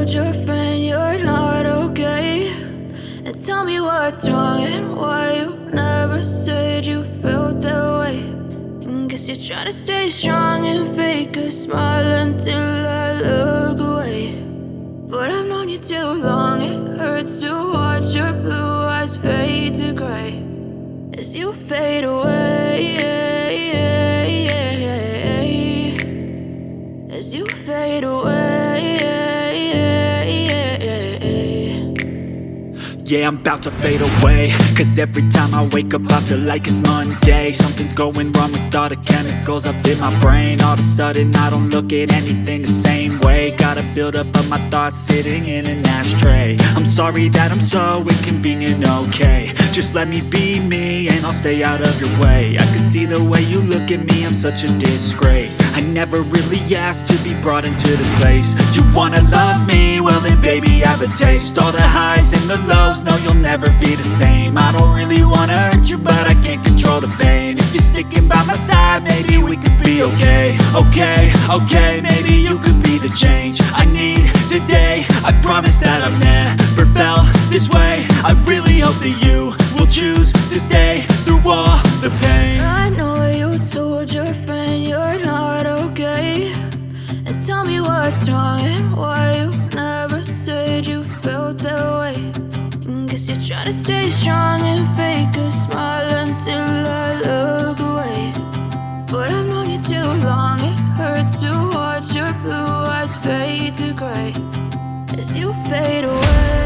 told your friend you're not okay? And tell me what's wrong and why you never said you felt that way. And guess you're trying to stay strong and fake a smile until I look away. But I've known you too long, it hurts to watch your blue eyes fade to gray as you fade away, as you fade away. Yeah, I'm about to fade away, cause every time I wake up I feel like it's Monday. Something's going wrong with all the chemicals up in my brain. All of a sudden I don't look at anything the same way. Gotta build up of my thoughts sitting in an ashtray. I'm sorry that I'm so inconvenient, okay? Just let me be me and I'll stay out of your way. I can see the way you look at me, I'm such a disgrace. I never really asked to be brought into this place. You wanna love me? Well then baby, have a taste. All the highs and the lows, no, you'll never be the same. I don't really wanna hurt you, but I can't control the pain. If you're sticking by my side, maybe we could be okay. Okay, maybe you could be the change I need today. I promise that I've never felt this way. I really hope that you will choose to stay through all the pain. I know you told your friend you're not okay. And tell me what's wrong and why you never said you felt that way. And guess you're trying to stay strong and fake a smile until I look away. But I've known you too long, it hurts to watch your blue eyes fade to gray as you fade away.